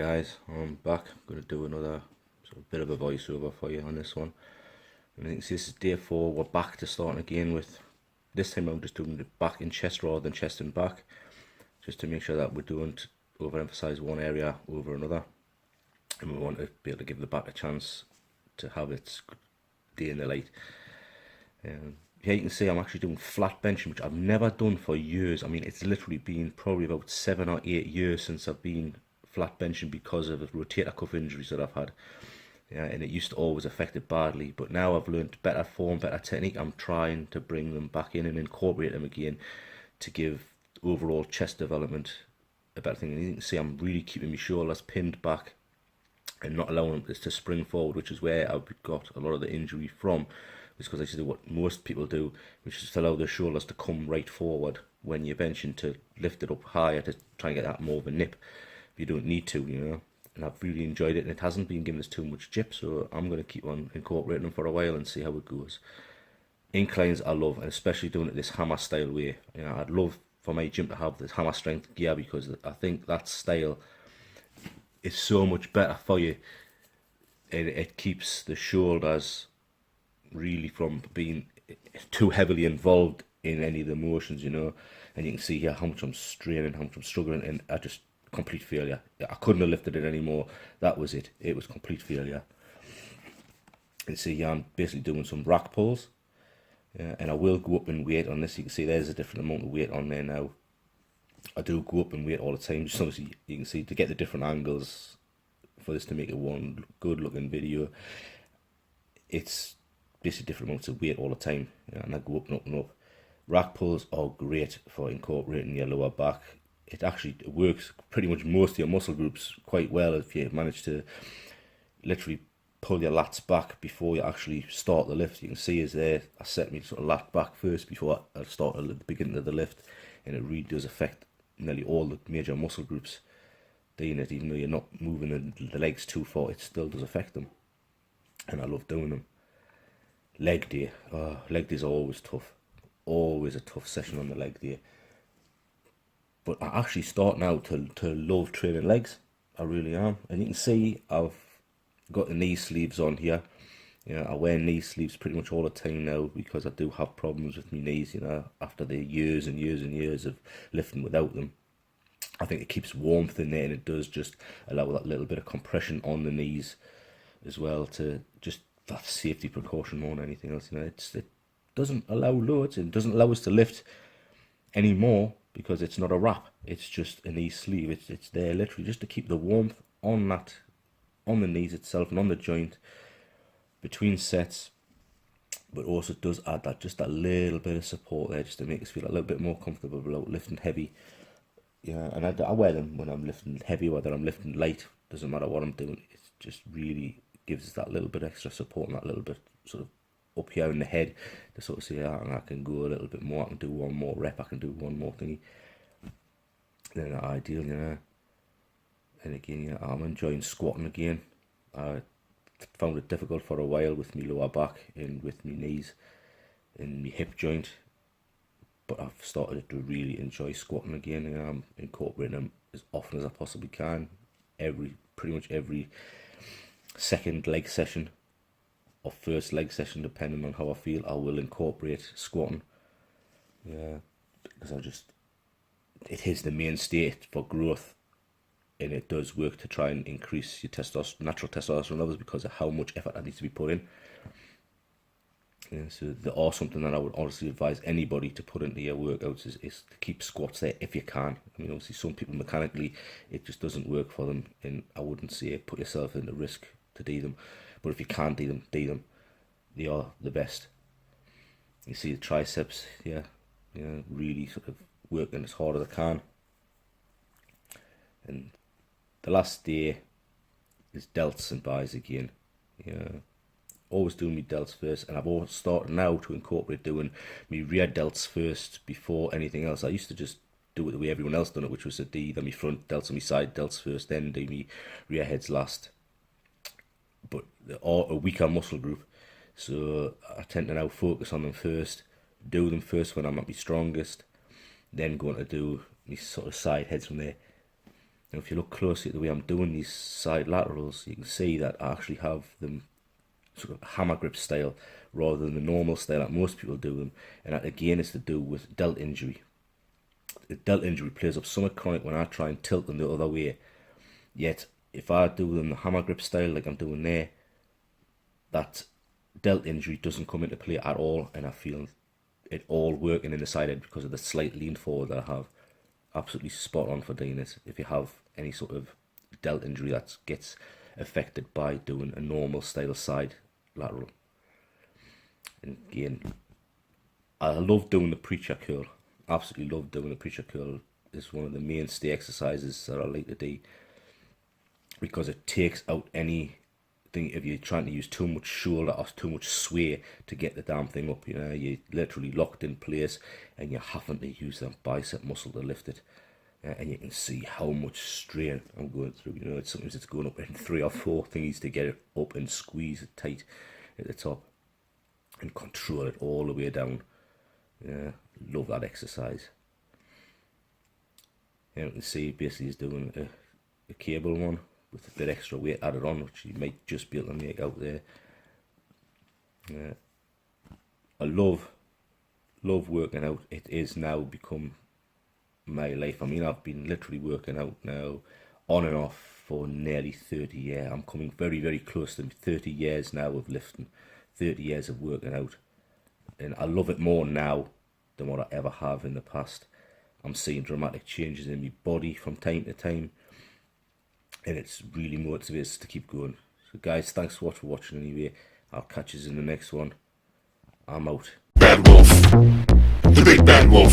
guys, I'm back. I'm going to do another sort of bit of a voiceover for you on this one. And I think this is day 4. We're back to starting again with, this time I'm just doing the back in chest rather than chest and back, just to make sure that we don't overemphasize one area over another, and we want to be able to give the back a chance to have its day in the light. Here you can see I'm actually doing flat benching, which I've never done for years. I mean, it's literally been probably about 7 or 8 years since I've been flat benching because of rotator cuff injuries that I've had. Yeah, and it used to always affect it badly, but now I've learned better form, better technique. I'm trying to bring them back in and incorporate them again to give overall chest development a better thing. And you can see I'm really keeping my shoulders pinned back and not allowing them to spring forward, which is where I've got a lot of the injury from. It's because I used to do what most people do, which is to allow their shoulders to come right forward when you're benching, to lift it up higher to try and get that more of a nip. You don't need to, and I've really enjoyed it, and it hasn't been giving us too much jip, so I'm going to keep on incorporating them for a while and see how it goes. Inclines I love, and especially doing it this hammer style way. I'd love for my gym to have this hammer strength gear, because I think that style is so much better for you. It keeps the shoulders really from being too heavily involved in any of the motions, and you can see here how much I'm straining, how much I'm struggling, and I just complete failure. I couldn't have lifted it anymore. That was it. It was complete failure. And see here I'm basically doing some rack pulls, and I will go up in weight on this. You can see there's a different amount of weight on there now. I do go up in weight all the time, just obviously you can see to get the different angles for this to make it one good looking video. It's basically different amounts of weight all the time, and I go up and up and up. Rack pulls are great for incorporating your lower back. It actually works pretty much most of your muscle groups quite well if you manage to literally pull your lats back before you actually start the lift. You can see is there, I set me sort of lat back first before I start at the beginning of the lift, and it really does affect nearly all the major muscle groups doing it. Even though you're not moving the legs too far, it still does affect them, and I love doing them. Leg day. Leg days are always tough. Always a tough session on the leg day. But I actually start now to love training legs. I really am. And you can see I've got the knee sleeves on here. I wear knee sleeves pretty much all the time now because I do have problems with my knees, after the years and years and years of lifting without them. I think it keeps warmth in there, and it does just allow that little bit of compression on the knees as well, to just that safety precaution more than anything else. It doesn't allow loads, and doesn't allow us to lift anymore because it's not a wrap. It's just a knee sleeve. It's there literally just to keep the warmth on the knees itself and on the joint between sets, but also does add that little bit of support there, just to make us feel a little bit more comfortable without lifting heavy. And I wear them when I'm lifting heavy, whether I'm lifting light, doesn't matter what I'm doing. It just really gives us that little bit extra support and that little bit sort of up here in the head to sort of say, I can go a little bit more, I can do one more rep, I can do one more thingy. Then ideal, And again, I'm enjoying squatting again. I found it difficult for a while with my lower back and with my knees and my hip joint, but I've started to really enjoy squatting again, and I'm incorporating them as often as I possibly can. Pretty much every second leg session or first leg session, depending on how I feel, I will incorporate squatting. Because it is the mainstay for growth, and it does work to try and increase your natural testosterone levels because of how much effort that needs to be put in. So there are something that I would honestly advise anybody to put into your workouts is to keep squats there if you can. I mean, obviously some people mechanically it just doesn't work for them, and I wouldn't say put yourself in the risk to do them. But if you can do them, do them. They are the best. You see the triceps here, really sort of working as hard as I can. And the last day is delts and buys again. Always doing my delts first, and I've always started now to incorporate doing my rear delts first before anything else. I used to just do it the way everyone else done it, which was to do either my front delts and my side delts first, then do my rear heads last. But they're all a weaker muscle group, so I tend to now focus on them first, do them first when I'm at my strongest, then going to do my sort of side heads from there. And if you look closely at the way I'm doing these side laterals, you can see that I actually have them sort of hammer grip style rather than the normal style that most people do them. And that again is to do with delt injury. The delt injury plays up somewhat chronic when I try and tilt them the other way. Yet if I do them the hammer grip style like I'm doing there, that delt injury doesn't come into play at all, and I feel it all working in the side edge because of the slight lean forward that I have. Absolutely spot on for doing this. If you have any sort of delt injury that gets affected by doing a normal style side lateral. And again, I love doing the preacher curl. Absolutely love doing the preacher curl. It's one of the mainstay exercises that I like to do because it takes out anything if you're trying to use too much shoulder or too much sway to get the damn thing up. You know, you're literally locked in place and you're having to use that bicep muscle to lift it. And you can see how much strain I'm going through. You know, sometimes it's going up in 3 or 4 thingies to get it up and squeeze it tight at the top and control it all the way down. Yeah, love that exercise. And you can see basically he's doing a cable one with a bit extra weight added on, which you might just be able to make out there. Yeah. I love working out. It is now become my life. I mean, I've been literally working out now on and off for nearly 30 years. I'm coming very, very close to 30 years now of lifting, 30 years of working out. And I love it more now than what I ever have in the past. I'm seeing dramatic changes in my body from time to time, and it's really motivates to keep going. So guys, thanks so much for watching anyway. I'll catch you in the next one. I'm out. Bad wolf. The big bad wolf.